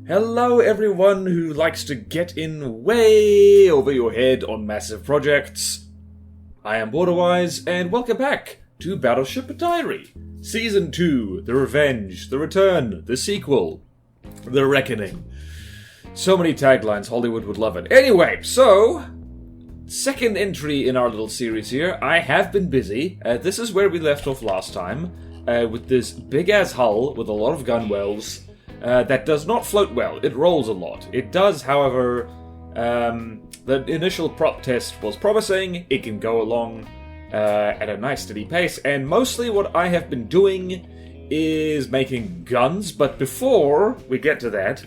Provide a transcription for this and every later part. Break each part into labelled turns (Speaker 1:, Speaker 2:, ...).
Speaker 1: Hello everyone who likes to get in way over your head on massive projects. I am BorderWise, and welcome back to Battleship Diary. Season 2, The Revenge, The Return, The Sequel, The Reckoning. So many taglines, Hollywood would love it. Anyway, so, second entry in our little series here. I have been busy. This is where we left off last time, with this big-ass hull with a lot of gun wells. That does not float well. It rolls a lot. It does, however, the initial prop test was promising. It can go along at a nice steady pace, and mostly what I have been doing is making guns, but before we get to that,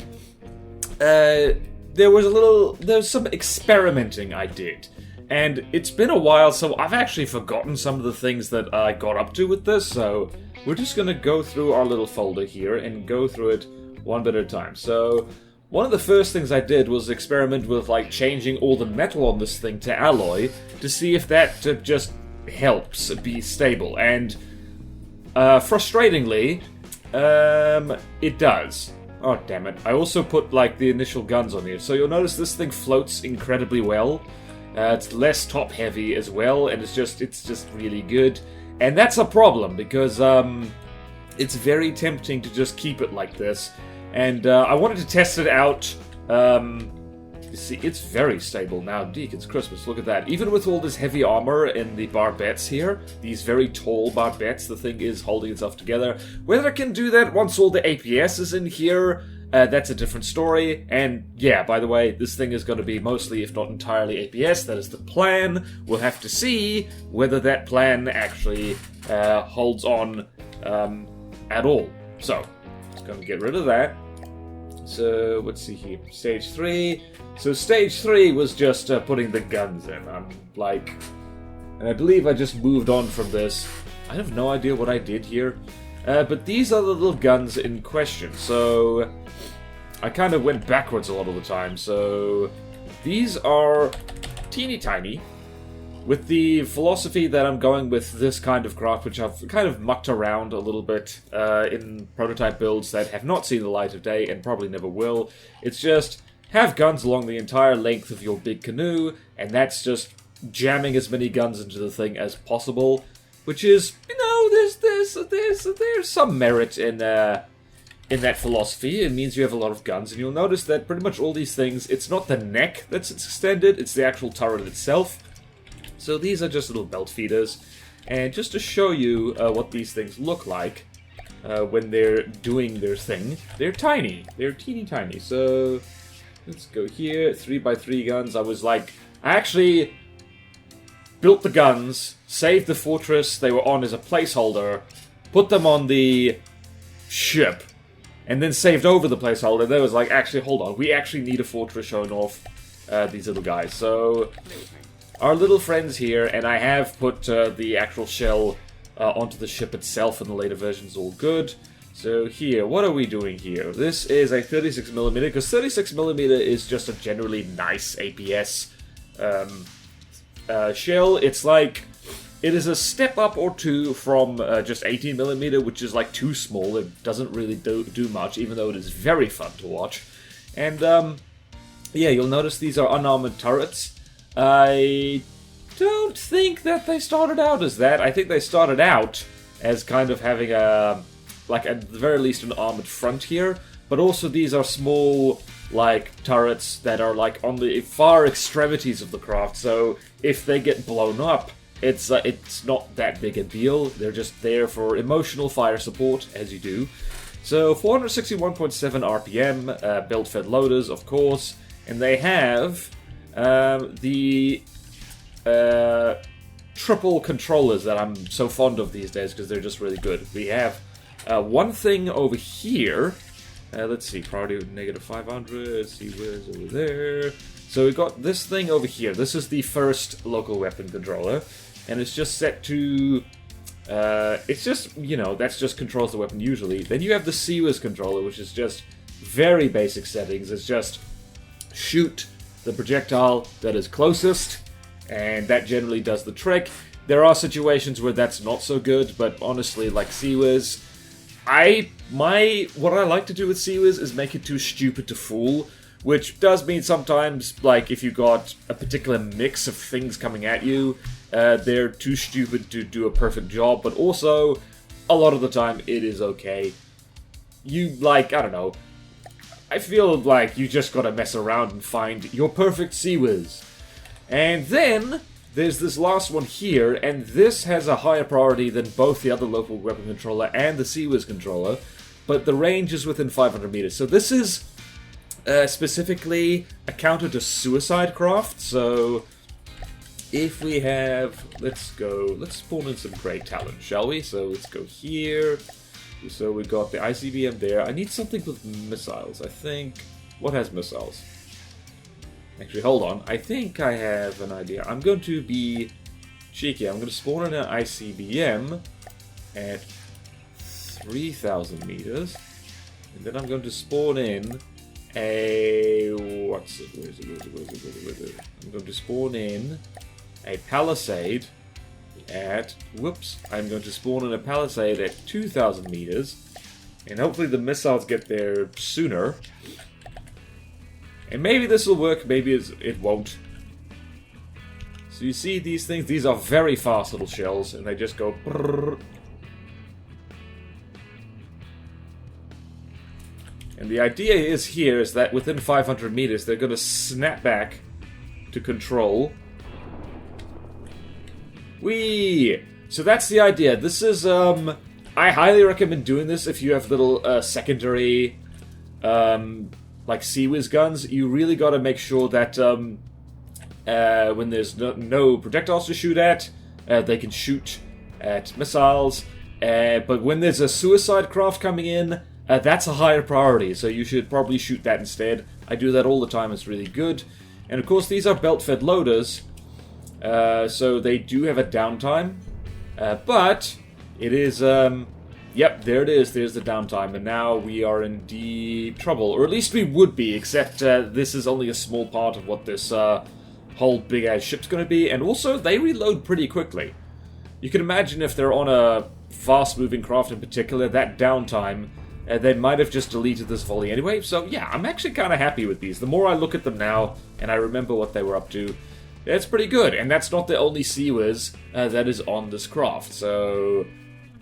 Speaker 1: there's some experimenting I did. And it's been a while, so I've actually forgotten some of the things that I got up to with this, so we're just gonna go through our little folder here and go through it one bit at a time. So, one of the first things I did was experiment with, changing all the metal on this thing to alloy to see if that just helps be stable. And, frustratingly, it does. Oh, damn it. I also put, the initial guns on here. So you'll notice this thing floats incredibly well. It's less top-heavy as well, and it's just really good. And that's a problem, because, it's very tempting to just keep it like this. And I wanted to test it out. You see, it's very stable now. Deacon's Christmas, look at that. Even with all this heavy armor and the barbettes here, these very tall barbettes, the thing is holding itself together. Whether it can do that once all the APS is in here, that's a different story. And yeah, by the way, this thing is going to be mostly, if not entirely, APS. That is the plan. We'll have to see whether that plan actually holds on at all. So, just going to get rid of that. So, let's see here. Stage 3. So, stage 3 was just putting the guns in. And I believe I just moved on from this. I have no idea what I did here. But these are the little guns in question. So, I kind of went backwards a lot of the time. So, these are teeny tiny. With the philosophy that I'm going with this kind of craft, which I've kind of mucked around a little bit in prototype builds that have not seen the light of day and probably never will. It's just have guns along the entire length of your big canoe, and that's just jamming as many guns into the thing as possible. Which is, there's some merit in that philosophy. It means you have a lot of guns, and you'll notice that pretty much all these things, it's not the neck that's extended, it's the actual turret itself. So these are just little belt feeders, and just to show you what these things look like when they're doing their thing, they're tiny. They're teeny tiny. So let's go here, 3x3 guns. I actually built the guns, saved the fortress they were on as a placeholder, put them on the ship, and then saved over the placeholder. And then was like, actually, hold on, we actually need a fortress showing off these little guys. So our little friends here, and I have put the actual shell onto the ship itself in the later versions, all good. So here, what are we doing here? This is a 36mm, because 36mm is just a generally nice APS shell. It's it is a step up or two from just 18mm, which is too small. It doesn't really do much, even though it is very fun to watch. And yeah, you'll notice these are unarmored turrets. I don't think that they started out as that. I think they started out as kind of having at the very least an armored front here. But also these are small, turrets that are, on the far extremities of the craft. So if they get blown up, it's not that big a deal. They're just there for emotional fire support, as you do. So 461.7 RPM, belt-fed loaders, of course. And they have the triple controllers that I'm so fond of these days because they're just really good. We have one thing over here. Let's see, priority -500. Let's see where's over there. So we got this thing over here. This is the first local weapon controller, and it's just set to. It's just that's just controls the weapon usually. Then you have the Scissor controller, which is just very basic settings. It's just shoot the projectile that is closest, and that generally does the trick. There are situations where that's not so good, but honestly, Scissors, what I like to do with Seawiz is make it too stupid to fool, which does mean sometimes, like, if you got a particular mix of things coming at you, they're too stupid to do a perfect job, but also, a lot of the time, it is okay. You, like, I don't know, I feel like you just gotta mess around and find your perfect Seawiz. And then, there's this last one here, and this has a higher priority than both the other local weapon controller and the Seawiz controller, but the range is within 500 meters. So this is specifically a counter to suicide craft, so if we have, let's spawn in some great talent, shall we? So let's go here. So we got the ICBM there. I need something with missiles, I think. What has missiles? Actually, hold on. I think I have an idea. I'm going to be cheeky. I'm going to spawn in an ICBM at 3,000 meters. And then I'm going to spawn in a... what's it? Where is it? I'm going to spawn in a palisade at... whoops. I'm going to spawn in a palisade at 2,000 meters. And hopefully the missiles get there sooner. And maybe this will work, maybe it won't. So you see these things? These are very fast little shells, and they just go... brrr. And the idea is that within 500 meters, they're going to snap back to control. Whee! So that's the idea. This is, I highly recommend doing this if you have little secondary, like Seawiz guns. You really got to make sure that when there's no projectiles to shoot at, they can shoot at missiles. But when there's a suicide craft coming in, that's a higher priority, so you should probably shoot that instead. I do that all the time, it's really good. And of course these are belt-fed loaders, so they do have a downtime. But it is, yep, there it is, there's the downtime, and now we are in deep trouble. Or at least we would be, except this is only a small part of what this whole big-ass ship's going to be. And also, they reload pretty quickly. You can imagine if they're on a fast-moving craft in particular, that downtime... they might have just deleted this volley anyway, so yeah, I'm actually kind of happy with these. The more I look at them now, and I remember what they were up to, it's pretty good. And that's not the only Seawiz that is on this craft, so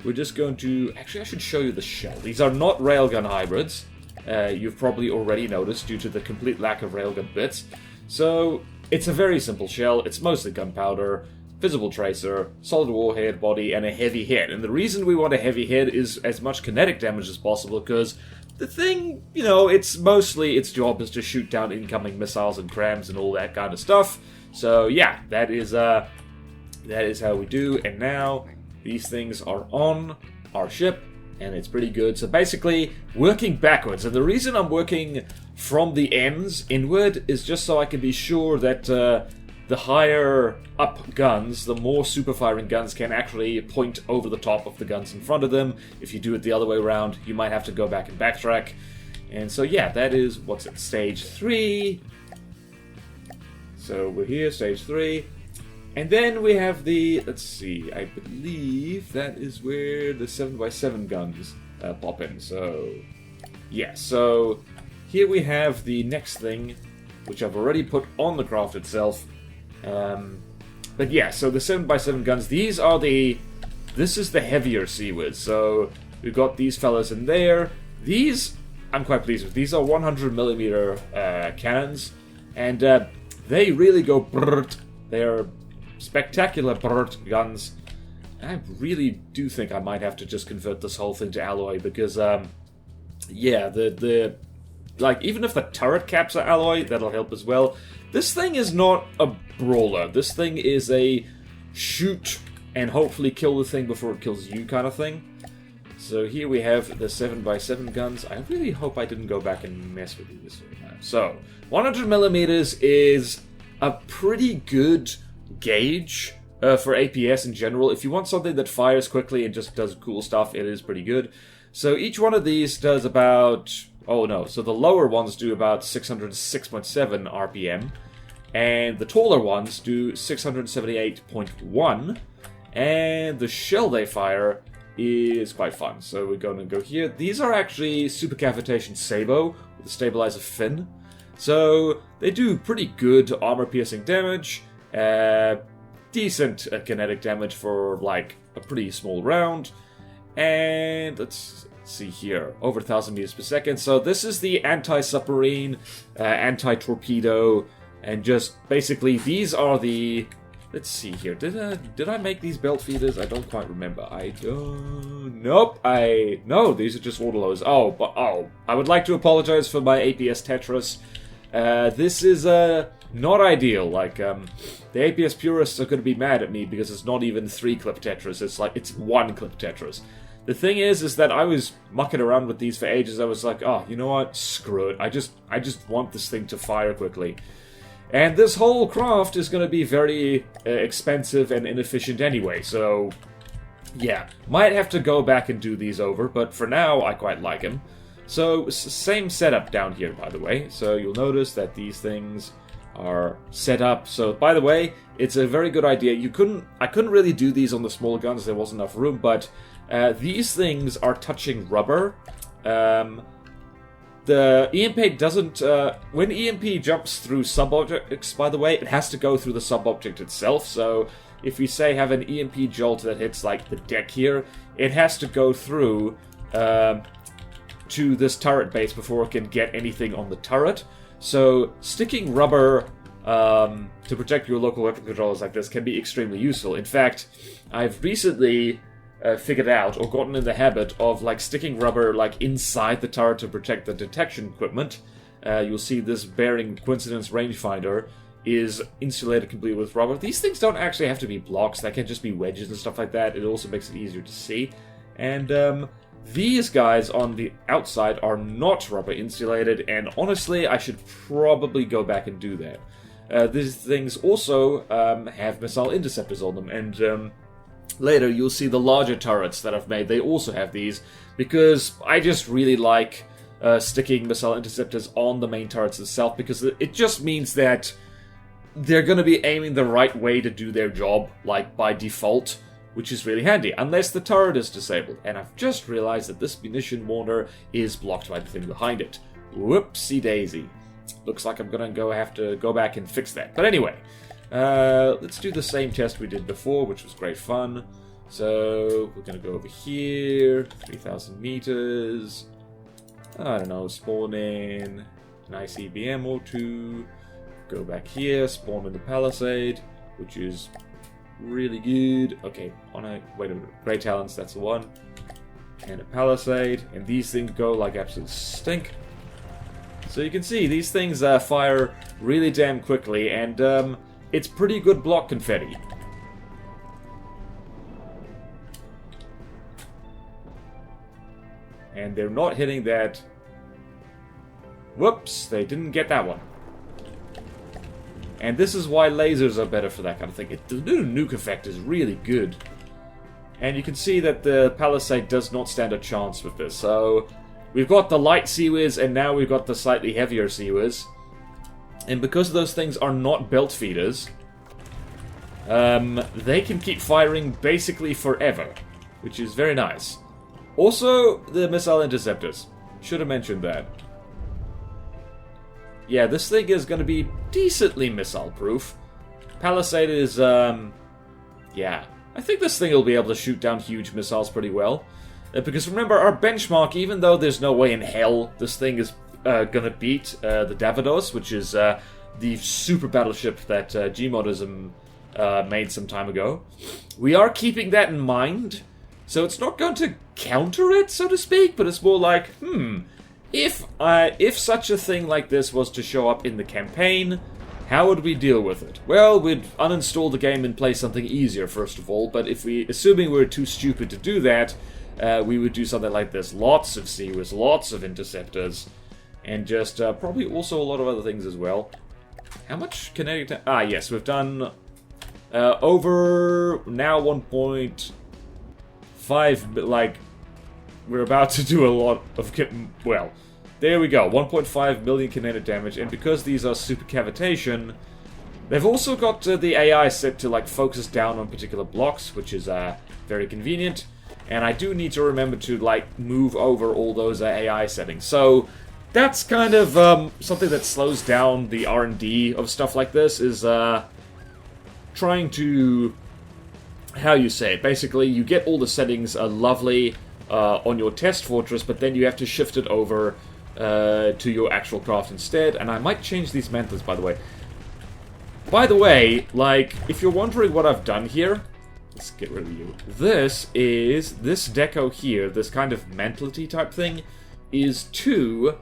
Speaker 1: we're just going to... Actually, I should show you the shell. These are not railgun hybrids. You've probably already noticed due to the complete lack of railgun bits. So, it's a very simple shell. It's mostly gunpowder, visible tracer, solid warhead body, and a heavy head. And the reason we want a heavy head is as much kinetic damage as possible, because the thing, you know, it's mostly its job is to shoot down incoming missiles and crams and all that kind of stuff. So yeah, that is how we do. And now these things are on our ship, and it's pretty good. So basically, working backwards. And the reason I'm working from the ends inward is just so I can be sure that the higher up guns, the more super firing guns can actually point over the top of the guns in front of them. If you do it the other way around, you might have to go back and backtrack. And so yeah, that is, what's it, stage 3. So we're here, stage 3. And then we have the, let's see, I believe that is where the 7x7 guns pop in. So yeah, so here we have the next thing, which I've already put on the craft itself. But yeah, so the 7x7 guns, these are this is the heavier Seawiz. So we've got these fellas in there. These, I'm quite pleased with. These are 100mm cannons, and they really go brrrt. They're spectacular brrrt guns. I really do think I might have to just convert this whole thing to alloy, because, yeah, the like, even if the turret caps are alloy, that'll help as well. This thing is not a brawler. This thing is a shoot and hopefully kill the thing before it kills you kind of thing. So here we have the 7x7 guns. I really hope I didn't go back and mess with this time. So 100mm is a pretty good gauge for APS in general. If you want something that fires quickly and just does cool stuff, it is pretty good. So each one of these does about... Oh no, so the lower ones do about 606.7 RPM, and the taller ones do 678.1, and the shell they fire is quite fun. So we're going to go here. These are actually super cavitation Sabot with a stabilizer fin. So they do pretty good armor piercing damage, decent kinetic damage for like a pretty small round, and let's see here, over 1,000 meters per second. So this is the anti-submarine, anti-torpedo, and just basically these are the... Let's see here. Did I make these belt feeders? I don't quite remember. I don't... Nope. No, these are just autoloaders. Oh, I would like to apologize for my APS Tetris. This is not ideal. Like, the APS purists are going to be mad at me because it's not even 3-clip Tetris. It's like, it's 1-clip Tetris. The thing is that I was mucking around with these for ages. I was like, oh, you know what? Screw it. I just want this thing to fire quickly. And this whole craft is going to be very expensive and inefficient anyway, so yeah, might have to go back and do these over, but for now I quite like them. So same setup down here, by the way. So you'll notice that these things are set up. So by the way, it's a very good idea. I couldn't really do these on the smaller guns, there wasn't enough room, but these things are touching rubber. The EMP doesn't... when EMP jumps through sub-objects, by the way, it has to go through the sub-object itself. So if we say have an EMP jolt that hits like the deck here, it has to go through to this turret base before it can get anything on the turret. So sticking rubber to protect your local weapon controllers like this can be extremely useful. In fact, I've recently... figured out or gotten in the habit of like sticking rubber like inside the turret to protect the detection equipment. You'll see this bearing coincidence rangefinder is insulated completely with rubber. These things don't actually have to be blocks, they can just be wedges and stuff like that. It also makes it easier to see. And these guys on the outside are not rubber insulated, and honestly I should probably go back and do that. These things also have missile interceptors on them, and later you'll see the larger turrets that I've made, they also have these, because I just really like sticking missile interceptors on the main turrets itself, because it just means that they're going to be aiming the right way to do their job, like by default, which is really handy, unless the turret is disabled. And I've just realized that this munition warner is blocked by the thing behind it. Whoopsie daisy. Looks like I'm going to have to go back and fix that. But anyway... let's do the same test we did before, which was great fun. So, we're going to go over here, 3,000 meters, I don't know, spawn in nice EBM or two, go back here, spawn in the palisade, which is really good. Okay, wait a minute, Grey Talons, that's the one, and a palisade, and these things go like absolute stink. So you can see, these things fire really damn quickly, and it's pretty good block confetti. And they're not hitting that... Whoops, they didn't get that one. And this is why lasers are better for that kind of thing. The new nuke effect is really good. And you can see that the palisade does not stand a chance with this. So, we've got the light Seawiz, and now we've got the slightly heavier Seawiz. And because those things are not belt feeders, they can keep firing basically forever, which is very nice. Also, the missile interceptors. Should have mentioned that. Yeah, this thing is going to be decently missile-proof. Palisade is, yeah. I think this thing will be able to shoot down huge missiles pretty well. Because remember, our benchmark, even though there's no way in hell this thing is gonna beat the Davidos, which is the super battleship that Gmodism made some time ago. We are keeping that in mind, so it's not going to counter it, so to speak, but it's more like, if such a thing like this was to show up in the campaign, how would we deal with it? Well, we'd uninstall the game and play something easier, first of all, but assuming we're too stupid to do that, we would do something like this. Lots of Seawiz, lots of interceptors, and just probably also a lot of other things as well. How much kinetic... yes, we've done over now 1.5, like, we're about to do a lot of... Well, there we go, 1.5 million kinetic damage, and because these are super cavitation, they've also got the AI set to, like, focus down on particular blocks, which is very convenient. and I do need to remember to, like, move over all those AI settings. So that's kind of something that slows down the R&D of stuff like this, is trying to, how you say it, basically you get all the settings lovely on your test fortress, but then you have to shift it over to your actual craft instead. And I might change these mantlets, by the way. By the way, like, if you're wondering what I've done here, let's get rid of you. This deco here, this kind of mantlet-y type thing, is 2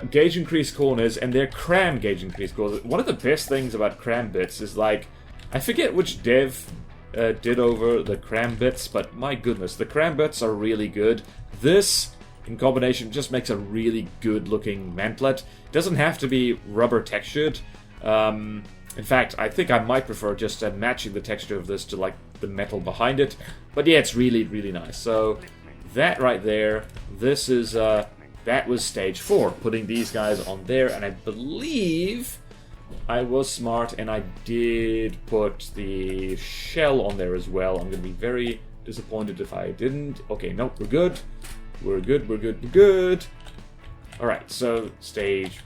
Speaker 1: gauge increase corners, and they're cram gauge increase corners. One of the best things about cram bits is, like, I forget which dev did over the cram bits, but my goodness, the cram bits are really good. This, in combination, just makes a really good looking mantlet. It doesn't have to be rubber textured. In fact, I think I might prefer just matching the texture of this to, like, the metal behind it. But yeah, it's really, really nice. So that right there, this is, that was stage 4, putting these guys on there. And I believe I was smart and I did put the shell on there as well. I'm going to be very disappointed if I didn't. Okay, nope, we're good. We're good, we're good, we're good. Alright, so stage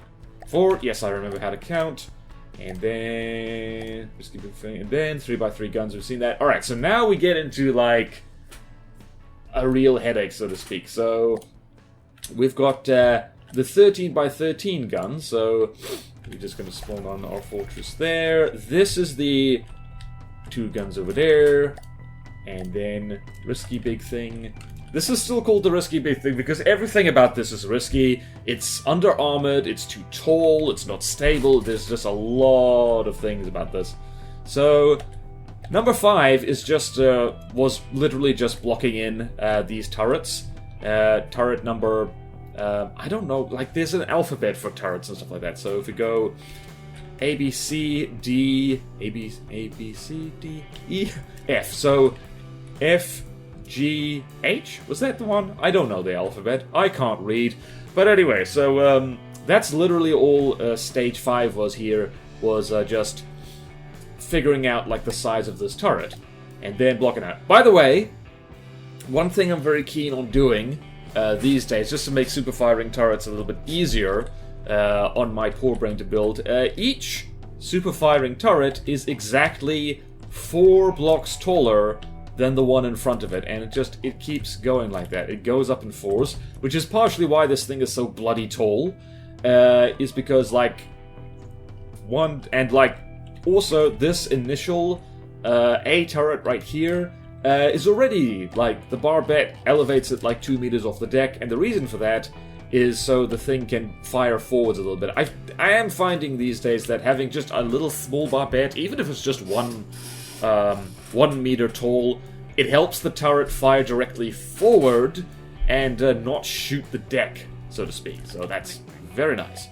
Speaker 1: 4. Yes, I remember how to count. And then, just keep it thing, and then 3x3 guns, we've seen that. Alright, so now we get into, like, a real headache, so to speak. So we've got the 13x13 gun, so we're just going to spawn on our fortress there. This is the 2 guns over there, and then risky big thing. This is still called the risky big thing because everything about this is risky. It's under-armored, it's too tall, it's not stable. There's just a lot of things about this. So number 5 is just was literally just blocking in these turrets. Turret number, I don't know, like there's an alphabet for turrets and stuff like that. So if we go A, B, C, D, A, B, C, D, E, F. So F, G, H? Was that the one? I don't know the alphabet. I can't read. But anyway, so that's literally all stage 5 was here, was just figuring out like the size of this turret and then blocking out. By the way, one thing I'm very keen on doing these days, just to make super firing turrets a little bit easier on my poor brain to build, each super firing turret is exactly 4 blocks taller than the one in front of it, and it keeps going like that. It goes up in 4s, which is partially why this thing is so bloody tall, is because, like, also this initial A turret right here is already, like, the barbette elevates it like 2 meters off the deck, and the reason for that is so the thing can fire forwards a little bit. I am finding these days that having just a little small barbette, even if it's just 1 meter tall, it helps the turret fire directly forward and not shoot the deck, so to speak. So that's very nice.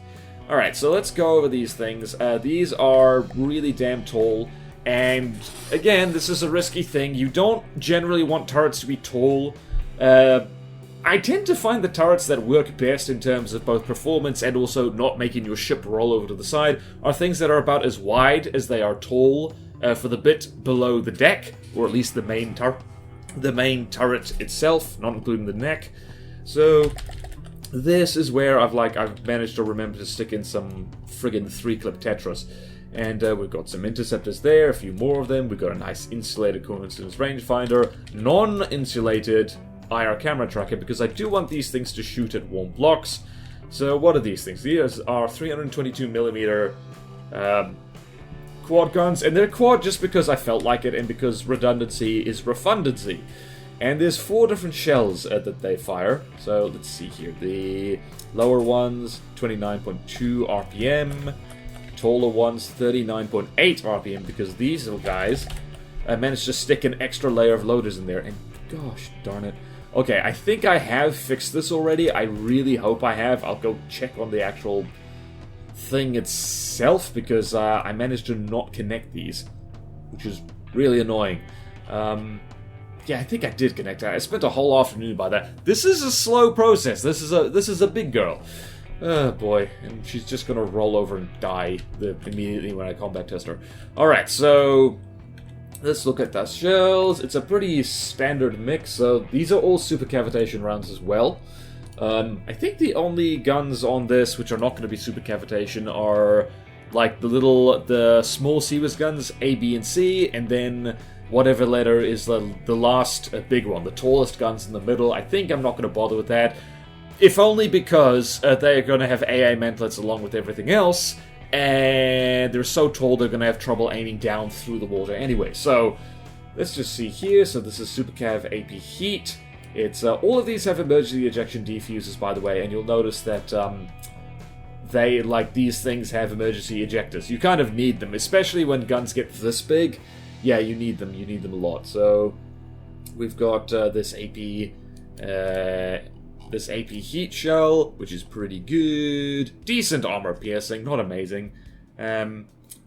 Speaker 1: Alright, so let's go over these things. These are really damn tall, and again, this is a risky thing. You don't generally want turrets to be tall. I tend to find the turrets that work best in terms of both performance and also not making your ship roll over to the side are things that are about as wide as they are tall. For the bit below the deck, or at least the main turret itself, not including the neck. So this is where I've managed to remember to stick in some friggin' 3-clip Tetris. And we've got some interceptors there, a few more of them. We've got a nice insulated coincidence rangefinder, non-insulated IR camera tracker, because I do want these things to shoot at warm blocks. So what are these things? These are 322mm quad guns, and they're quad just because I felt like it and because redundancy is refundancy. And there's 4 different shells that they fire. So let's see here. The lower ones, 29.2 RPM. Taller ones, 39.8 RPM, because these little guys managed to stick an extra layer of loaders in there. And gosh darn it. Okay, I think I have fixed this already. I really hope I have. I'll go check on the actual thing itself, because I managed to not connect these, which is really annoying. Yeah, I think I did connect it. I spent a whole afternoon by that. This is a slow process. This is a big girl. Oh boy, and she's just gonna roll over and die immediately when I combat test her. Alright, so Let's look at the shells. It's a pretty standard mix, so these are all super cavitation rounds as well. I think the only guns on this which are not going to be super cavitation are like the small Seawiz guns, A, B, and C, and then whatever letter is the last big one, the tallest guns in the middle. I think I'm not going to bother with that, if only because they are going to have AA mantlets along with everything else, and they're so tall they're going to have trouble aiming down through the water anyway. So let's just see here. So this is Super Cav AP Heat. It's all of these have emergency ejection defusers, by the way, and you'll notice that they, like, these things have emergency ejectors. You kind of need them, especially when guns get this big. Yeah, you need them. You need them a lot. So we've got this AP Heat shell, which is pretty good. Decent armor piercing, not amazing.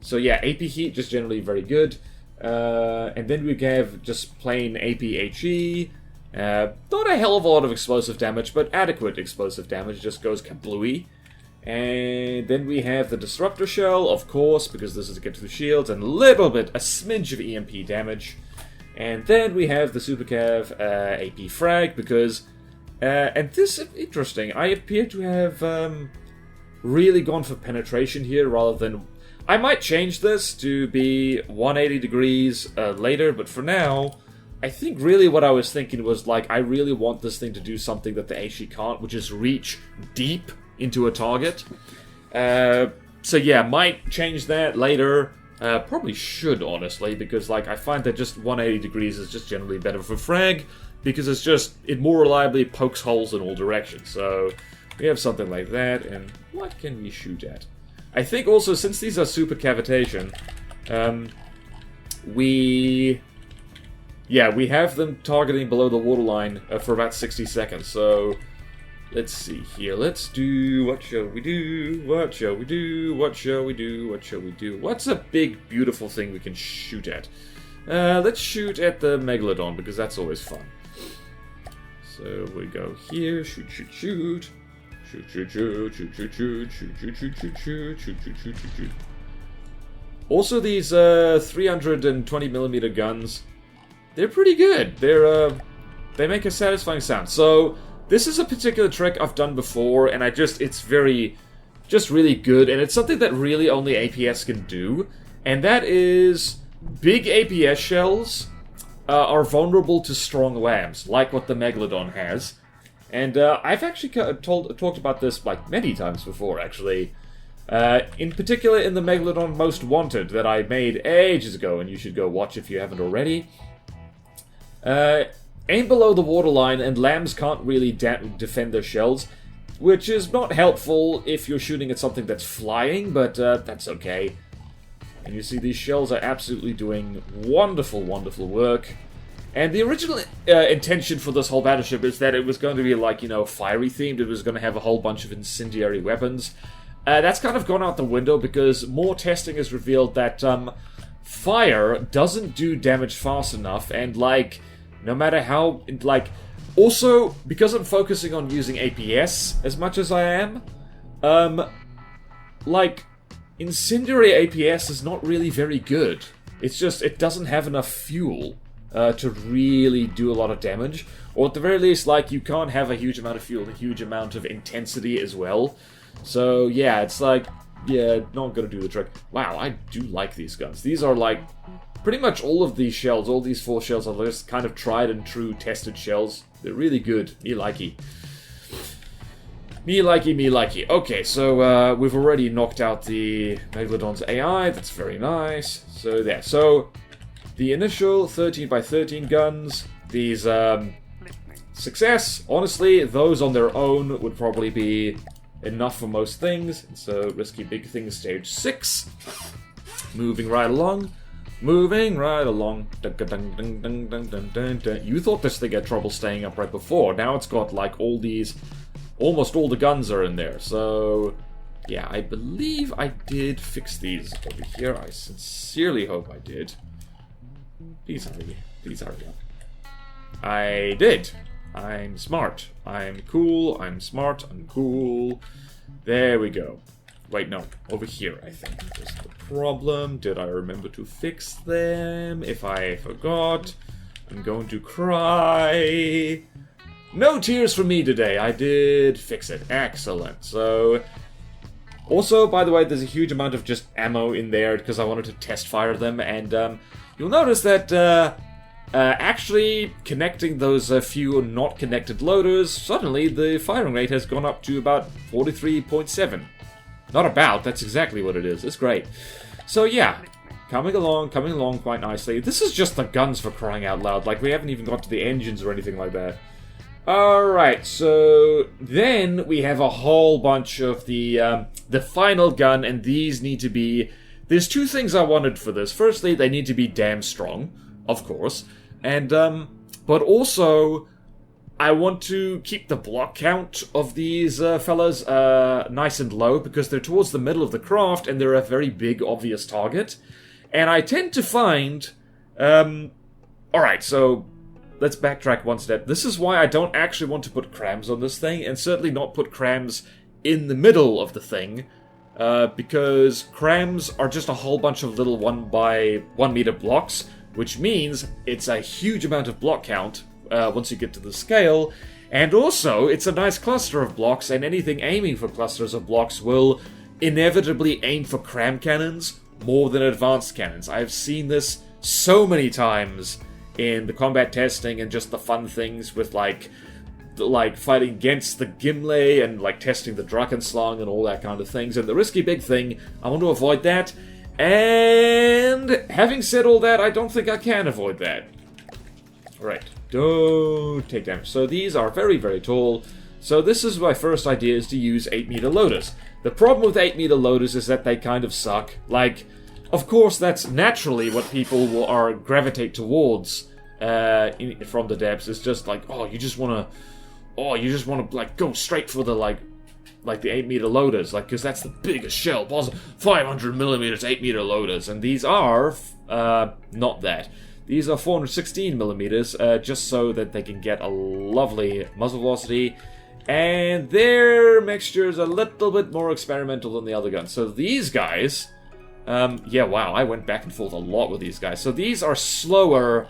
Speaker 1: So yeah, AP Heat just generally very good. And then we have just plain AP HE. Not a hell of a lot of explosive damage, but adequate explosive damage. Just goes kablooey. And then we have the Disruptor Shell, of course, because this is to get to the shields, and a smidge of EMP damage. And then we have the Super Cav AP Frag, because, and this is interesting, I appear to have really gone for penetration here rather than... I might change this to be 180 degrees later, but for now, I think really what I was thinking was, like, I really want this thing to do something that the HE can't, which is reach deep into a target. So yeah, might change that later. Probably should, honestly, because, like, I find that just 180 degrees is just generally better for frag, because it's just, it more reliably pokes holes in all directions. So we have something like that, and what can we shoot at? I think also, since these are super cavitation, we have them targeting below the waterline for about 60 seconds, so let's see here. Let's do... What shall we do? What shall we do? What shall we do? What shall we do? What's a big, beautiful thing we can shoot at? Let's shoot at the Megalodon, because that's always fun. So we go here. Shoot, shoot, shoot. Shoot, shoot, shoot. Shoot, shoot, shoot. Shoot, shoot, shoot, shoot, shoot. Shoot, shoot, shoot, shoot, shoot. Also, these 320mm guns, they're pretty good. They make a satisfying sound. So this is a particular trick I've done before, and it's really good, and it's something that really only APS can do, and that is big APS shells are vulnerable to strong lambs, like what the Megalodon has. And I've actually talked about this like many times before, actually. In particular in the Megalodon Most Wanted that I made ages ago, and you should go watch if you haven't already. Aim below the waterline, and lambs can't really defend their shells, which is not helpful if you're shooting at something that's flying, but that's okay. And you see these shells are absolutely doing wonderful, wonderful work. And the original intention for this whole Battleship is that it was going to be, like, you know, fiery themed. It was going to have a whole bunch of incendiary weapons. That's kind of gone out the window because more testing has revealed that fire doesn't do damage fast enough, and, like, no matter how, like, also, because I'm focusing on using APS as much as I am, like, incendiary APS is not really very good. It's just, it doesn't have enough fuel to really do a lot of damage, or at the very least, like, you can't have a huge amount of fuel, a huge amount of intensity as well. So, yeah, it's like, yeah, not gonna do the trick. Wow, I do like these guns. These are, like, pretty much all of these shells, all these 4 shells are just kind of tried and true tested shells. They're really good. Me likey. Me likey, me likey. Okay, so we've already knocked out the Megalodon's AI. That's very nice. So there. So the initial 13x13 guns, these success. Honestly, those on their own would probably be enough for most things. So risky big things, stage 6. Moving right along. Moving right along. Dun, dun, dun, dun, dun, dun, dun, dun. You thought this thing had trouble staying up right before. Now it's got, like, all these... Almost all the guns are in there. So, yeah, I believe I did fix these over here. I sincerely hope I did. Please hurry. Please hurry up. I did. I'm smart. I'm cool. I'm smart. I'm cool. There we go. Wait, no. Over here, I think. Is the problem. Did I remember to fix them? If I forgot, I'm going to cry. No tears for me today. I did fix it. Excellent. So... Also, by the way, there's a huge amount of just ammo in there because I wanted to test fire them, and you'll notice that actually connecting those few not connected loaders, suddenly the firing rate has gone up to about 43.7. Not about, that's exactly what it is. It's great. So yeah, coming along quite nicely. This is just the guns for crying out loud, like we haven't even got to the engines or anything like that. Alright, so then we have a whole bunch of the final gun, and these need to be... There's two things I wanted for this. Firstly, they need to be damn strong, of course, and but also I want to keep the block count of these fellas nice and low, because they're towards the middle of the craft, and they're a very big, obvious target. And I tend to find... Alright, so... Let's backtrack one step. This is why I don't actually want to put crams on this thing, and certainly not put crams in the middle of the thing, because crams are just a whole bunch of little 1 by 1 meter blocks, which means it's a huge amount of block count once you get to the scale, and also it's a nice cluster of blocks, and anything aiming for clusters of blocks will inevitably aim for cram cannons more than advanced cannons. I've seen this so many times in the combat testing and just the fun things with like fighting against the Gimli and like testing the Drachenschlag and all that kind of things. And the risky big thing, I want to avoid that. And having said all that, I don't think I can avoid that. Right, don't take damage. So these are very, very tall. So this is my first idea, is to use 8 meter loaders. The problem with 8 meter loaders is that they kind of suck. Like, of course, that's naturally what people are gravitate towards from the depths. It's just like, you just want to like go straight for the like the 8 meter loaders, like, because that's the biggest shell possible. 500 millimeters 8 meter loaders, and these are not that. These are 416 millimeters, just so that they can get a lovely muzzle velocity, and their mixture is a little bit more experimental than the other guns. So these guys. Yeah, wow, I went back and forth a lot with these guys. So these are slower,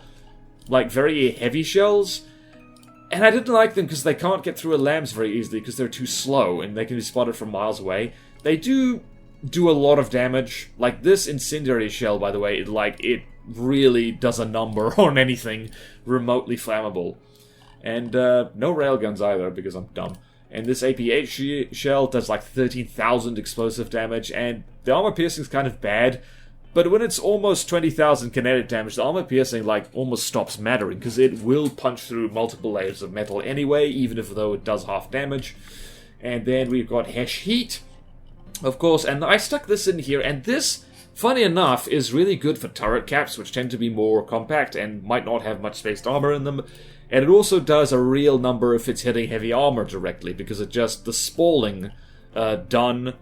Speaker 1: like, very heavy shells. And I didn't like them because they can't get through a lambs very easily because they're too slow and they can be spotted from miles away. They do a lot of damage. Like, this incendiary shell, by the way, it really does a number on anything remotely flammable. And no railguns either, because I'm dumb. And this AP8 shell does like 13,000 explosive damage, and the armor piercing is kind of bad, but when it's almost 20,000 kinetic damage, the armor piercing like almost stops mattering, because it will punch through multiple layers of metal anyway, even if though it does half damage. And then we've got Hesh Heat, of course, and I stuck this in here, and this, funny enough, is really good for turret caps, which tend to be more compact and might not have much spaced armor in them. And it also does a real number if it's hitting heavy armor directly, because it just, the spalling done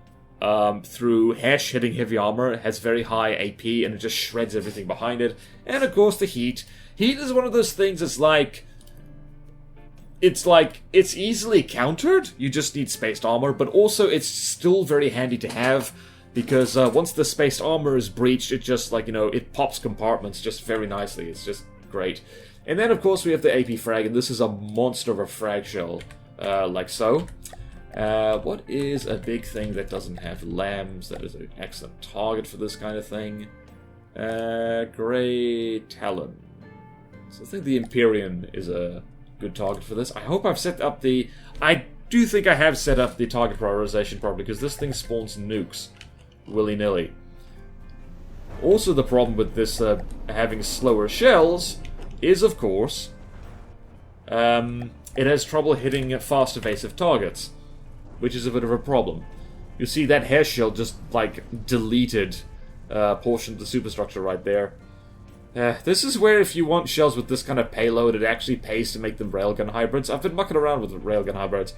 Speaker 1: through Hesh hitting heavy armor has very high AP, and it just shreds everything behind it. And of course the Heat. Heat is one of those things, it's easily countered, you just need spaced armor, but also it's still very handy to have, because once the spaced armor is breached, it just, like, it pops compartments just very nicely. It's just great. And then, of course, we have the AP frag, and this is a monster of a frag shell, like so. What is a big thing that doesn't have lambs? That is an excellent target for this kind of thing. Grey Talon. So I think the Empyrean is a good target for this. I hope I've set up the... I do think I have set up the target prioritization properly, because this thing spawns nukes willy-nilly. Also, the problem with this having slower shells is, of course, it has trouble hitting fast evasive targets, which is a bit of a problem. You see that hair shell just, like, deleted a portion of the superstructure right there. This is where, if you want shells with this kind of payload, it actually pays to make them railgun hybrids. I've been mucking around with railgun hybrids.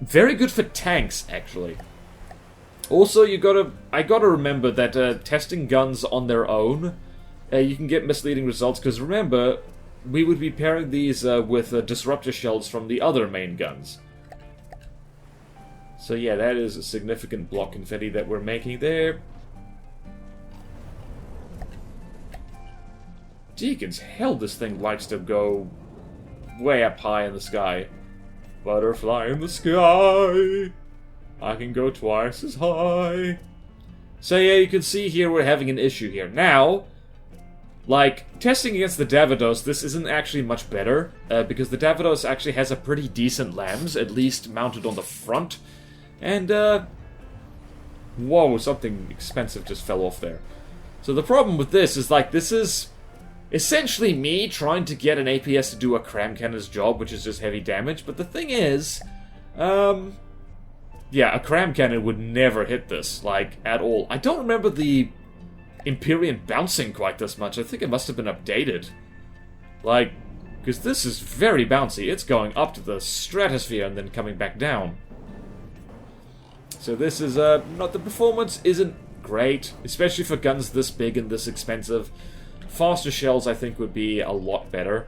Speaker 1: Very good for tanks, actually. Also, I gotta remember that testing guns on their own, you can get misleading results, because remember, we would be pairing these with disruptor shells from the other main guns. So yeah, that is a significant block confetti that we're making there. Deacons, hell, this thing likes to go way up high in the sky. Butterfly in the sky, I can go twice as high. So yeah, you can see here we're having an issue here. Now, like, testing against the Davidos, this isn't actually much better, because the Davidos actually has a pretty decent lambs, at least mounted on the front. And, whoa, something expensive just fell off there. So the problem with this is, like, this is essentially me trying to get an APS to do a cram cannon's job, which is just heavy damage. But the thing is, yeah, a cram cannon would never hit this, like, at all. I don't remember the Empyrean bouncing quite this much. I think it must have been updated. Like, because this is very bouncy. It's going up to the stratosphere and then coming back down. So this is, not, the performance isn't great, especially for guns this big and this expensive. Faster shells, I think, would be a lot better.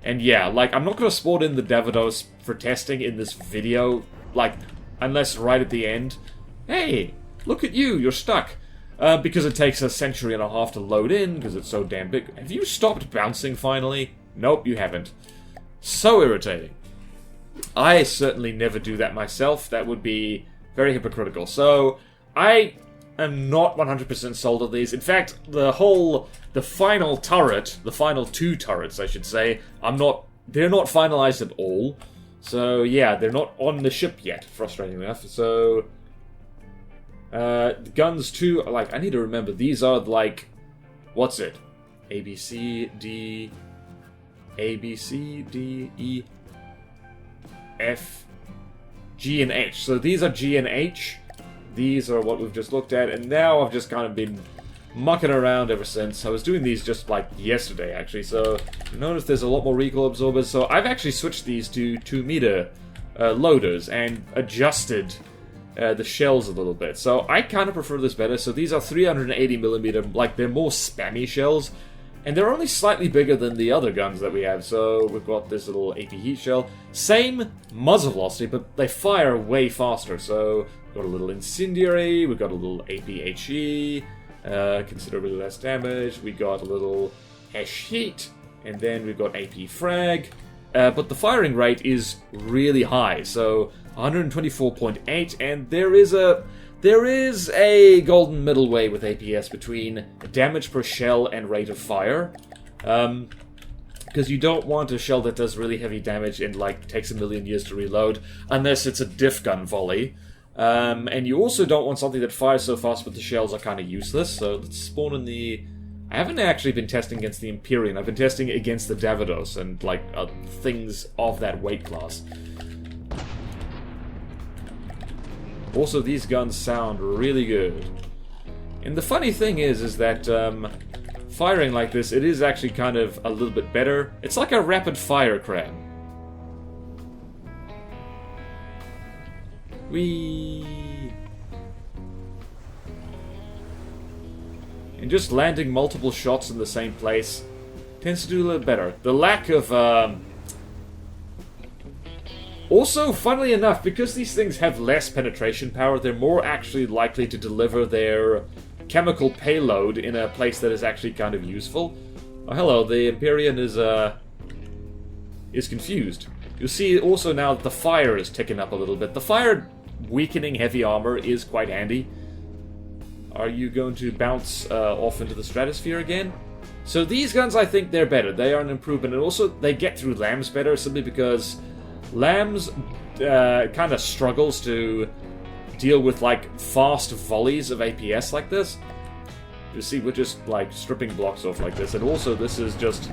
Speaker 1: And yeah, like, I'm not going to sport in the Davidos for testing in this video, like, unless right at the end. Hey, look at you, you're stuck. Because it takes a century and a half to load in, because it's so damn big. Have you stopped bouncing, finally? Nope, you haven't. So irritating. I certainly never do that myself. That would be very hypocritical. So, I am not 100% sold on these. In fact, the final turret, the final two turrets, I should say, they're not finalized at all. So, yeah, they're not on the ship yet, frustratingly enough. So, guns too, like, I need to remember, these are, like, what's it? A, B, C, D, E, F, G, and H. So these are G and H. These are what we've just looked at, and now I've just kind of been mucking around ever since. I was doing these just like yesterday, actually, so notice there's a lot more recoil absorbers. So I've actually switched these to 2-meter loaders and adjusted the shells a little bit. So I kind of prefer this better. So these are 380mm, like, they're more spammy shells, and they're only slightly bigger than the other guns that we have. So we've got this little AP heat shell. Same muzzle velocity, but they fire way faster. So we've got a little incendiary, we've got a little APHE, considerably less damage. We got a little hash heat, and then we've got AP frag. But the firing rate is really high, so 124.8, and there is a golden middle way with APS between damage per shell and rate of fire. Because you don't want a shell that does really heavy damage and, like, takes a million years to reload, unless it's a diff gun volley. And you also don't want something that fires so fast but the shells are kind of useless. So let's spawn in the... I haven't actually been testing against the Empyrean. I've been testing against the Davidos and, like, things of that weight class. Also, these guns sound really good. And the funny thing is that firing like this, it is actually kind of a little bit better. It's like a rapid fire cram. And just landing multiple shots in the same place tends to do a little better. The lack of... Also, funnily enough, because these things have less penetration power, they're more actually likely to deliver their chemical payload in a place that is actually kind of useful. Oh, hello, the Empyrean is confused. You'll see also now that the fire is ticking up a little bit. The fire weakening heavy armor is quite handy. Are you going to bounce off into the stratosphere again? So these guns, I think they're better. They are an improvement, and also they get through lambs better, simply because lambs kind of struggles to deal with, like, fast volleys of APS like this. You see, we're just, like, stripping blocks off like this, and also this is just...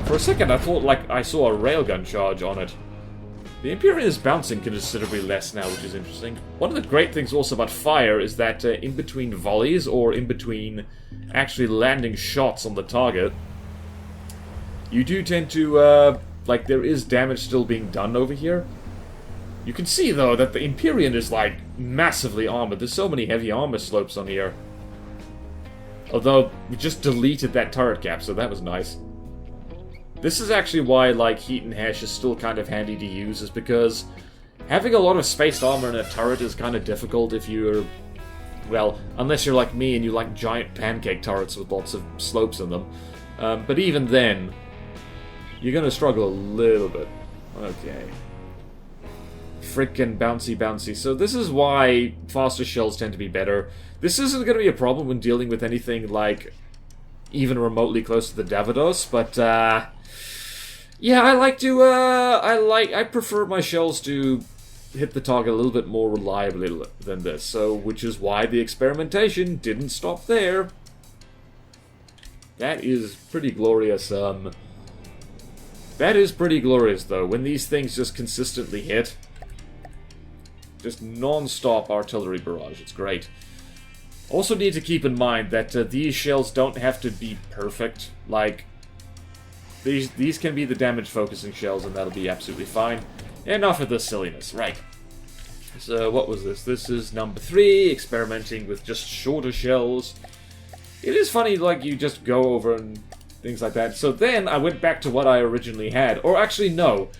Speaker 1: For a second, I thought, like, I saw a railgun charge on it. The Empyrean is bouncing considerably less now, which is interesting. One of the great things also about fire is that in between volleys, or in between actually landing shots on the target, you do tend to, like, there is damage still being done over here. You can see, though, that the Empyrean is, like, massively armored. There's so many heavy armor slopes on here. Although, we just deleted that turret gap, so that was nice. This is actually why, like, heat and hash is still kind of handy to use, is because Having a lot of spaced armor in a turret is kind of difficult if you're... Well, unless you're like me and you like giant pancake turrets with lots of slopes in them. But even then, you're going to struggle a little bit. Okay. Frickin' bouncy. So this is why faster shells tend to be better. This isn't going to be a problem when dealing with anything like even remotely close to the Davidos, but yeah, I prefer my shells to hit the target a little bit more reliably than this. So, which is why the experimentation didn't stop there. That is pretty glorious. That is pretty glorious, though, when these things just consistently hit. Just non-stop artillery barrage. It's great. Also need to keep in mind that these shells don't have to be perfect. Like, these can be the damage-focusing shells, and that'll be absolutely fine. Enough of this silliness. Right. So, what was this? This is number 3, experimenting with just shorter shells. It is funny, like, you just go over and things like that. So then, I went back to what I originally had. Or actually, no.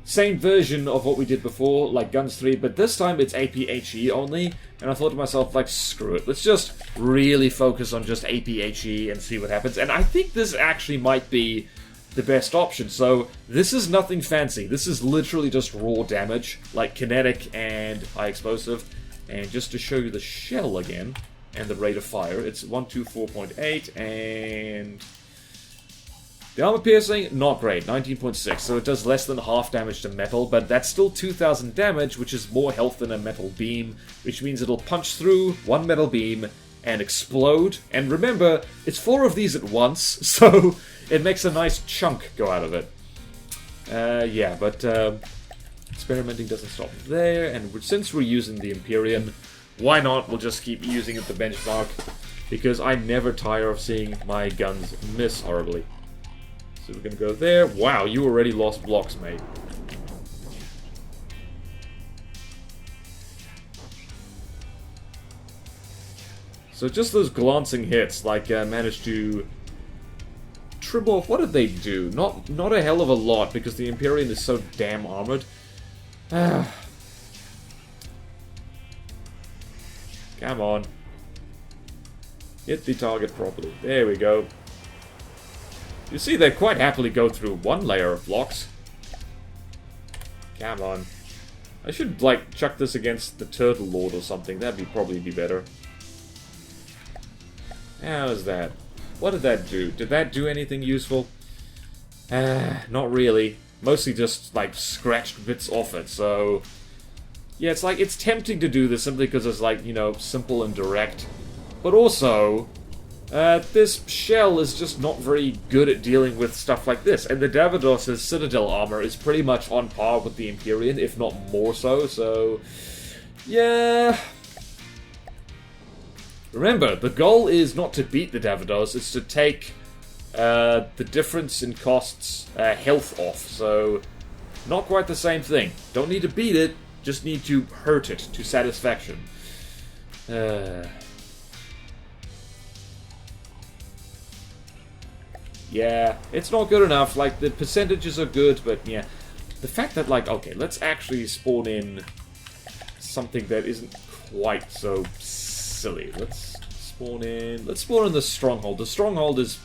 Speaker 1: Same version of what we did before, like Guns 3, but this time it's APHE only, and I thought to myself, like, screw it, let's just really focus on just APHE and see what happens, and I think this actually might be the best option. So, this is nothing fancy, this is literally just raw damage, like kinetic and high explosive, and just to show you the shell again, and the rate of fire, it's 124.8, and... The armor piercing, not great, 19.6, so it does less than half damage to metal, but that's still 2,000 damage, which is more health than a metal beam, which means it'll punch through one metal beam and explode. And remember, it's 4 of these at once, so it makes a nice chunk go out of it. Yeah, but experimenting doesn't stop there, and since we're using the Empyrean, why not? We'll just keep using it the benchmark, because I never tire of seeing my guns miss horribly. So we're gonna go there. Wow, you already lost blocks, mate. So just those glancing hits, like, managed to trim off. What did they do? Not a hell of a lot, because the Empyrean is so damn armored. Come on. Hit the target properly. There we go. You see, they quite happily go through one layer of blocks. Come on. I should, like, chuck this against the Turtle Lord or something. That'd probably be better. How's that? What did that do? Did that do anything useful? Not really. Mostly just, like, scratched bits off it, so... Yeah, it's like, it's tempting to do this simply because it's, like, you know, simple and direct. But also... this shell is just not very good at dealing with stuff like this, and the Davidos' Citadel armor is pretty much on par with the Empyrean, if not more so, yeah... Remember, the goal is not to beat the Davidos, it's to take the difference in costs health off, so not quite the same thing. Don't need to beat it, just need to hurt it to satisfaction. Yeah, it's not good enough. Like, the percentages are good, but yeah. The fact that, like, okay, let's actually spawn in something that isn't quite so silly. Let's spawn in the Stronghold. The Stronghold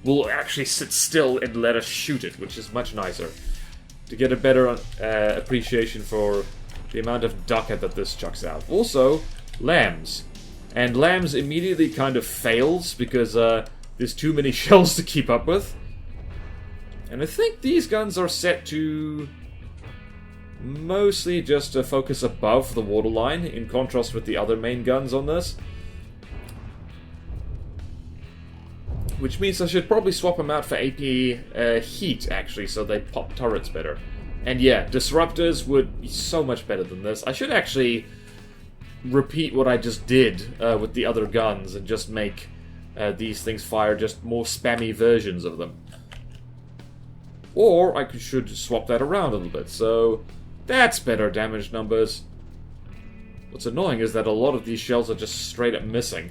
Speaker 1: will actually sit still and let us shoot it, which is much nicer. To get a better appreciation for the amount of ducat that this chucks out. Also, lambs. And lambs immediately kind of fails, because, there's too many shells to keep up with. And I think these guns are set to mostly just focus above the waterline, in contrast with the other main guns on this. Which means I should probably swap them out for AP heat, actually, so they pop turrets better. And yeah, disruptors would be so much better than this. I should actually repeat what I just did with the other guns and just make... these things fire just more spammy versions of them. Or I should swap that around a little bit, so that's better damage numbers. What's annoying is that a lot of these shells are just straight up missing.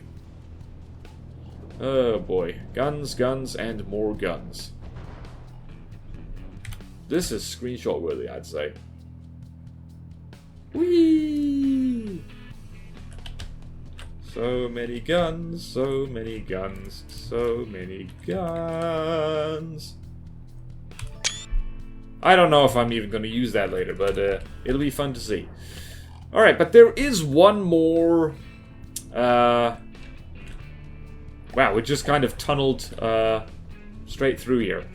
Speaker 1: Oh boy. Guns, guns, and more guns. This is screenshot worthy, I'd say. Whee! So many guns, so many guns, so many guns. I don't know if I'm even going to use that later, but it'll be fun to see. Alright, but there is one more... wow, we just kind of tunneled straight through here.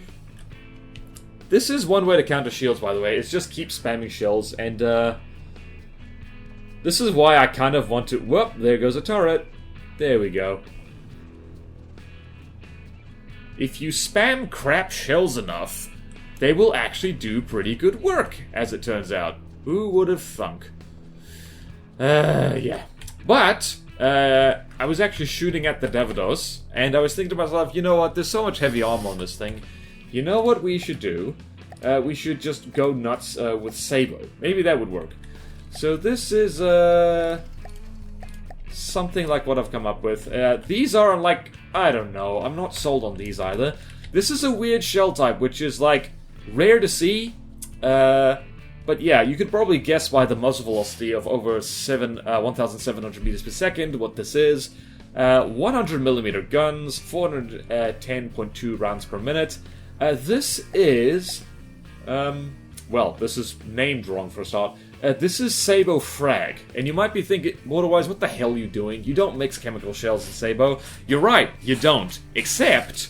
Speaker 1: This is one way to counter shields, by the way. It's just keep spamming shells, and this is why I kind of want to... Whoop, there goes a turret. There we go. If you spam crap shells enough, they will actually do pretty good work, as it turns out. Who would have thunk? Yeah. But, I was actually shooting at the Davidos, and I was thinking to myself, you know what, there's so much heavy armor on this thing. You know what we should do? We should just go nuts with Sabot. Maybe that would work. So this is, something like what I've come up with. These are like, I don't know, I'm not sold on these either. This is a weird shell type, which is like, rare to see. But yeah, you could probably guess by the muzzle velocity of over 1,700 meters per second what this is. 100mm guns, 410.2 rounds per minute. This is... well, this is named wrong for a start. This is Sabot-frag. And you might be thinking, BorderWise, what the hell are you doing? You don't mix chemical shells in Sabot. You're right, you don't. Except,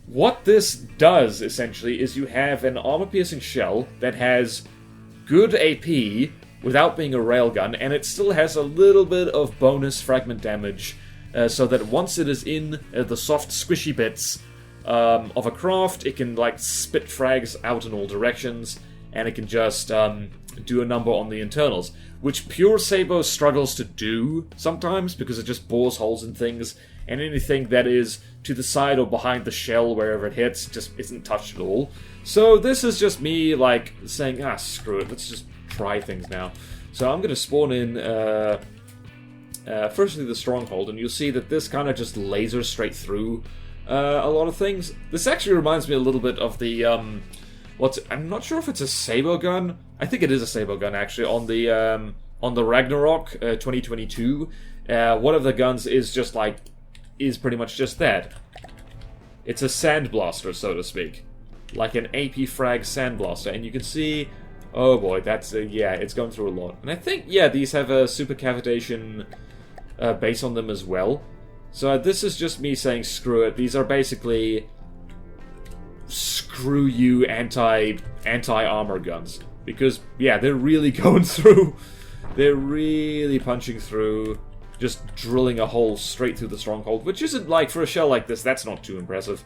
Speaker 1: what this does, essentially, is you have an armor-piercing shell that has good AP without being a railgun, and it still has a little bit of bonus fragment damage, so that once it is in the soft, squishy bits of a craft, it can, like, spit frags out in all directions, and it can just do a number on the internals, which pure Sabot struggles to do sometimes, because it just bores holes in things, and anything that is to the side or behind the shell, wherever it hits, just isn't touched at all. So this is just me, like, saying, screw it, let's just try things now. So I'm going to spawn in, firstly the stronghold, and you'll see that this kind of just lasers straight through a lot of things. This actually reminds me a little bit of the, I'm not sure if it's a Sabot gun. I think it is a Sabot gun, actually, on the Ragnarok 2022. One of the guns is just like, is pretty much just that. It's a sandblaster, so to speak. Like an AP frag sandblaster. And you can see, oh boy, that's, yeah, it's going through a lot. And I think, yeah, these have a super cavitation base on them as well. So this is just me saying screw it. These are basically screw you anti-armor guns. Because, yeah, they're really going through. They're really punching through. Just drilling a hole straight through the stronghold, which isn't like, for a shell like this, that's not too impressive.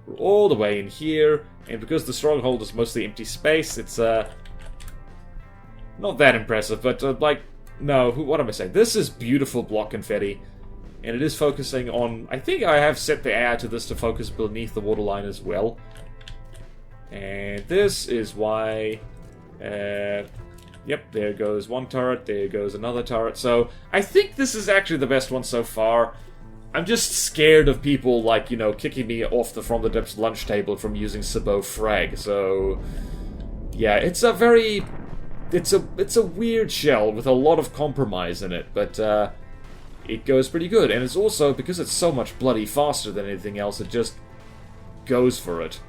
Speaker 1: We're all the way in here, and because the stronghold is mostly empty space, it's, not that impressive, but, like, no, what am I saying? This is beautiful block confetti, and it is focusing on, I think I have set the AI to this to focus beneath the waterline as well. And this is why, yep, there goes one turret, there goes another turret. So, I think this is actually the best one so far. I'm just scared of people, like, you know, kicking me off the From the Depths lunch table from using Sabot-frag. So, yeah, it's a very... It's a weird shell with a lot of compromise in it, but, it goes pretty good. And it's also, because it's so much bloody faster than anything else, it just goes for it.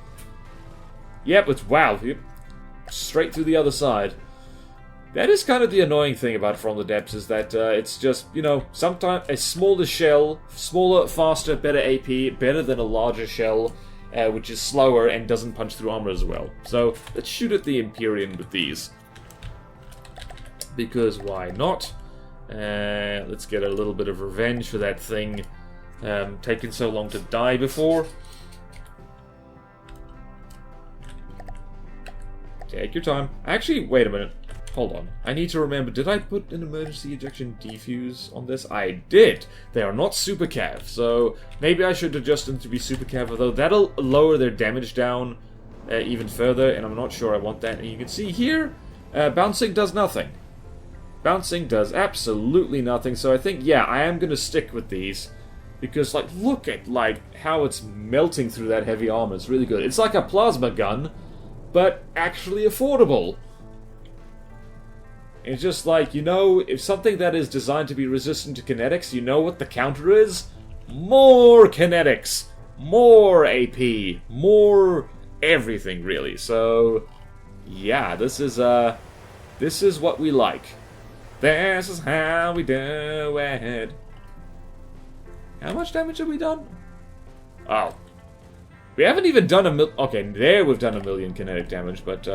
Speaker 1: Yep, it's wow. Straight through the other side. That is kind of the annoying thing about From the Depths, is that it's just, you know, sometimes a smaller shell, smaller, faster, better AP, better than a larger shell, which is slower and doesn't punch through armor as well. So, let's shoot at the Empyrean with these. Because why not? Let's get a little bit of revenge for that thing taking so long to die before. Take your time. Actually, wait a minute. Hold on. I need to remember, did I put an emergency ejection defuse on this? I did! They are not super cav, so maybe I should adjust them to be super cav, although that'll lower their damage down even further, and I'm not sure I want that. And you can see here, bouncing does nothing. Bouncing does absolutely nothing, so I think, yeah, I am going to stick with these. Because, like, look at, like, how it's melting through that heavy armor. It's really good. It's like a plasma gun, but actually affordable. It's just like, you know, if something that is designed to be resistant to kinetics, you know what the counter is? More kinetics! More AP! More everything, really. So, yeah, this is what we like. This is how we do it. How much damage have we done? Oh. We haven't even done okay, there we've done 1,000,000 kinetic damage, but,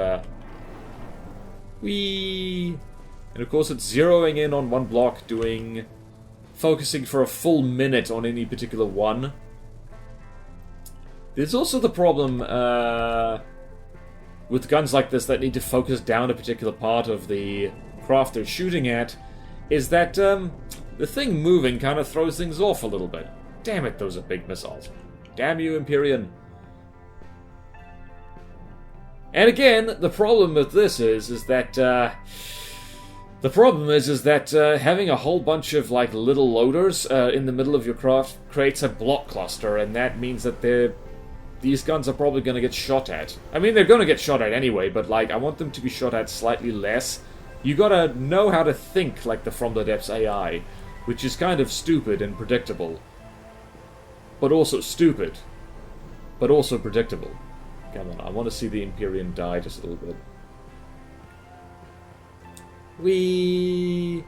Speaker 1: And of course it's zeroing in on one block, focusing for a full minute on any particular one. There's also the problem, with guns like this that need to focus down a particular part of the craft they're shooting at, is that, the thing moving kind of throws things off a little bit. Damn it, those are big missiles. Damn you, Empyrean. And again, the problem with this is that having a whole bunch of like little loaders in the middle of your craft creates a block cluster, and that means that these guns are probably going to get shot at. I mean, they're going to get shot at anyway, but like I want them to be shot at slightly less. You gotta know how to think like the From the Depths AI, which is kind of stupid and predictable, but also stupid, but also predictable. Come on, I want to see the Empyrean die just a little bit. We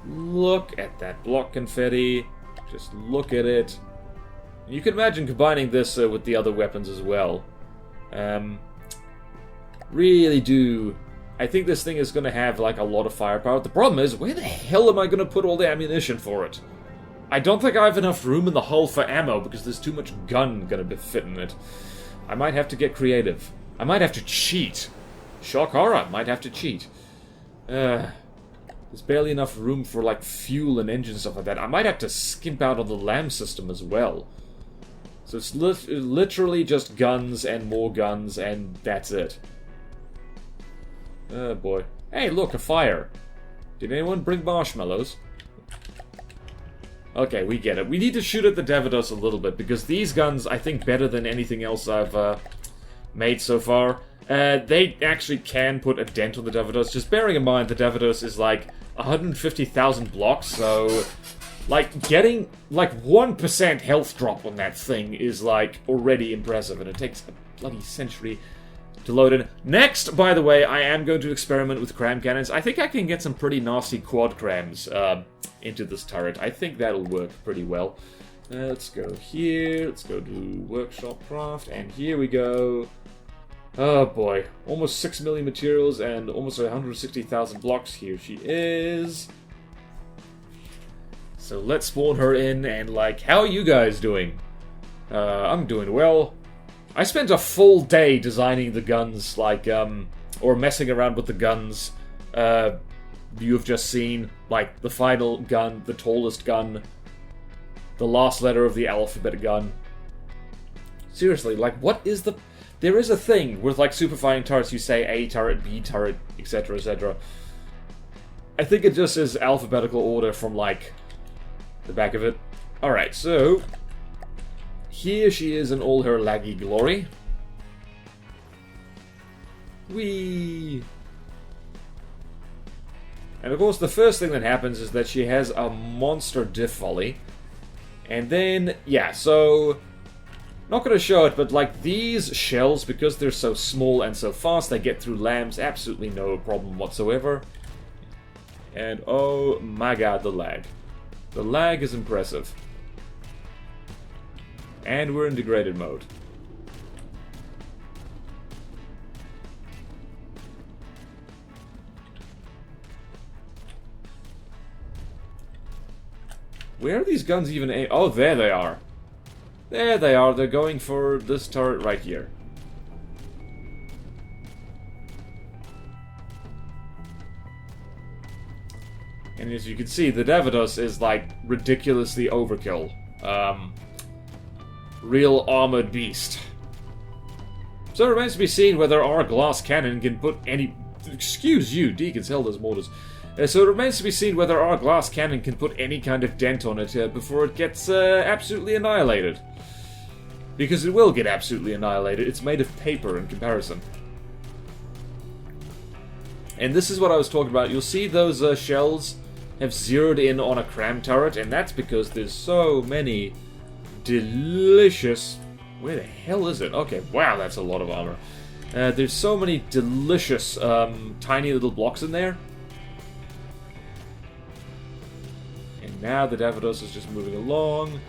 Speaker 1: look at that block confetti. Just look at it. You can imagine combining this with the other weapons as well. Really do. I think this thing is going to have like a lot of firepower. The problem is, where the hell am I going to put all the ammunition for it? I don't think I have enough room in the hull for ammo because there's too much gun going to fit in it. I might have to get creative. I might have to cheat. Shock horror, might have to cheat. There's barely enough room for like fuel and engine stuff like that. I might have to skimp out on the LAM system as well. So it's literally just guns and more guns, and that's it. Oh boy. Hey, look, a fire. Did anyone bring marshmallows? Okay, we get it. We need to shoot at the Davidos a little bit, because these guns, I think, better than anything else I've made so far, they actually can put a dent on the Davidos. Just bearing in mind the Davidos is like 150,000 blocks, so like getting like 1% health drop on that thing is like already impressive, and it takes a bloody century to load in. Next, by the way, I am going to experiment with cram cannons. I think I can get some pretty nasty quad crams into this turret. I think that'll work pretty well. Let's go here. Let's go to Workshop Craft, and here we go. Oh boy, almost 6 million materials and almost 160,000 blocks. Here she is. So let's spawn her in, and like, how are you guys doing? I'm doing well. I spent a full day designing the guns, like, or messing around with the guns you've just seen. Like, the final gun, the tallest gun, the last letter of the alphabet gun. Seriously, like, what is the... There is a thing with, like, superfighting turrets, you say A turret, B turret, etc., etc. I think it just is alphabetical order from, like, the back of it. Alright, so... Here she is in all her laggy glory. Whee! And of course the first thing that happens is that she has a monster diff volley. And then, yeah, so... Not gonna show it, but like these shells, because they're so small and so fast, they get through lambs, absolutely no problem whatsoever. And oh my god, the lag. The lag is impressive. And we're in degraded mode. Where are these guns even aimed? Oh, there they are. There they are. They're going for this turret right here. And as you can see, the Davidos is like ridiculously overkill. Real armored beast. So it remains to be seen whether our glass cannon can put any... Excuse you, Deacons, hell those mortars. So it remains to be seen whether our glass cannon can put any kind of dent on it before it gets absolutely annihilated. Because it will get absolutely annihilated. It's made of paper in comparison. And this is what I was talking about. You'll see those shells have zeroed in on a cram turret, and that's because there's so many delicious... Where the hell is it? Okay, wow, that's a lot of armor. There's so many delicious tiny little blocks in there. And now the Davidos is just moving along.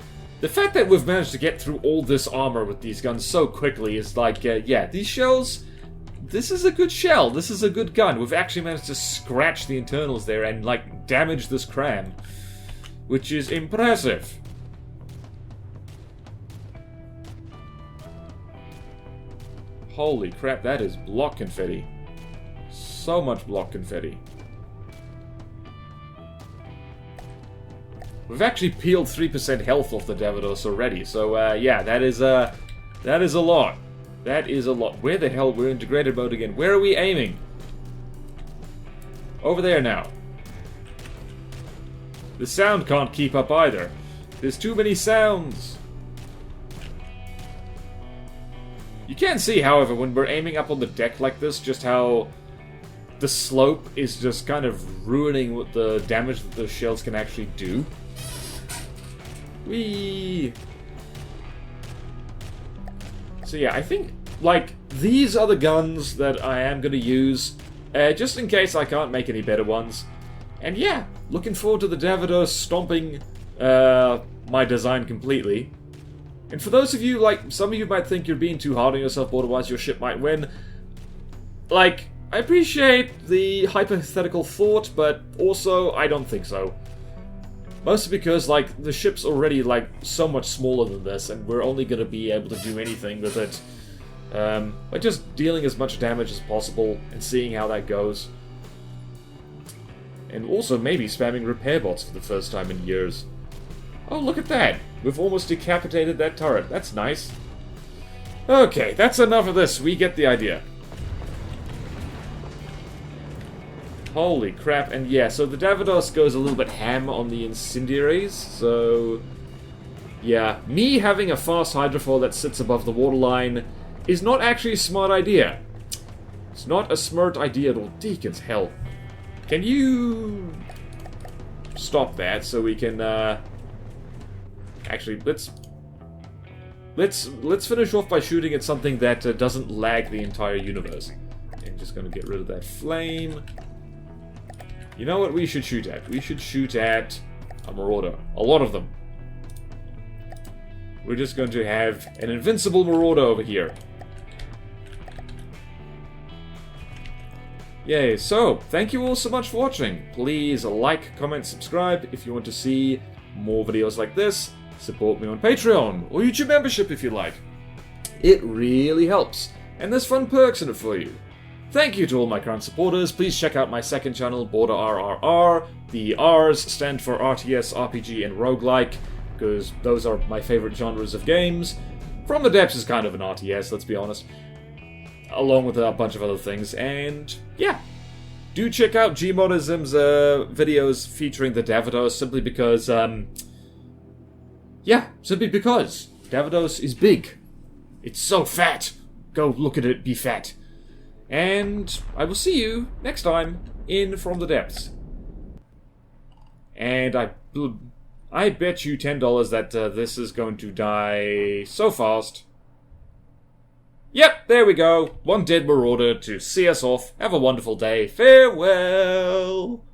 Speaker 1: The fact that we've managed to get through all this armor with these guns so quickly is like, yeah, these shells... This is a good shell. This is a good gun. We've actually managed to scratch the internals there and, like, damage this cram. Which is impressive. Holy crap, that is block confetti. So much block confetti. We've actually peeled 3% health off the Davidos already, so yeah, that is a lot. That is a lot. Where the hell? We're in integrated mode again. Where are we aiming? Over there now. The sound can't keep up either. There's too many sounds. You can see, however, when we're aiming up on the deck like this, just how the slope is just kind of ruining what the damage that the shells can actually do. Whee! So yeah, I think, like, these are the guns that I am going to use, just in case I can't make any better ones. And yeah, looking forward to the Davidos stomping my design completely. And for those of you, like, some of you might think you're being too hard on yourself, BorderWise, your ship might win. Like, I appreciate the hypothetical thought, but also, I don't think so. Mostly because, like, the ship's already, like, so much smaller than this, and we're only going to be able to do anything with it by just dealing as much damage as possible and seeing how that goes. And also maybe spamming repair bots for the first time in years. Oh, look at that! We've almost decapitated that turret. That's nice. Okay, that's enough of this. We get the idea. Holy crap, and yeah, so the Davidos goes a little bit ham on the incendiaries, so... Yeah, me having a fast hydrofoil that sits above the waterline is not actually a smart idea. It's not a smart idea at all. Deacon's hell. Can you... stop that so we can, Actually, let's finish off by shooting at something that doesn't lag the entire universe. I'm just gonna get rid of that flame. You know what we should shoot at? We should shoot at a Marauder. A lot of them. We're just going to have an invincible Marauder over here. Yay, so, thank you all so much for watching. Please like, comment, subscribe if you want to see more videos like this. Support me on Patreon, or YouTube membership if you like. It really helps, and there's fun perks in it for you. Thank you to all my current supporters. Please check out my second channel, BorderRRR. The R's stand for RTS, RPG, and roguelike, because those are my favorite genres of games. From the Depths is kind of an RTS, let's be honest. Along with a bunch of other things, and yeah. Do check out Gmodism's videos featuring the Davidos, simply because, yeah, simply because Davidos is big. It's so fat. Go look at it, be fat. And I will see you next time in From the Depths. And I bet you $10 that this is going to die so fast. Yep, there we go. One dead Marauder to see us off. Have a wonderful day. Farewell.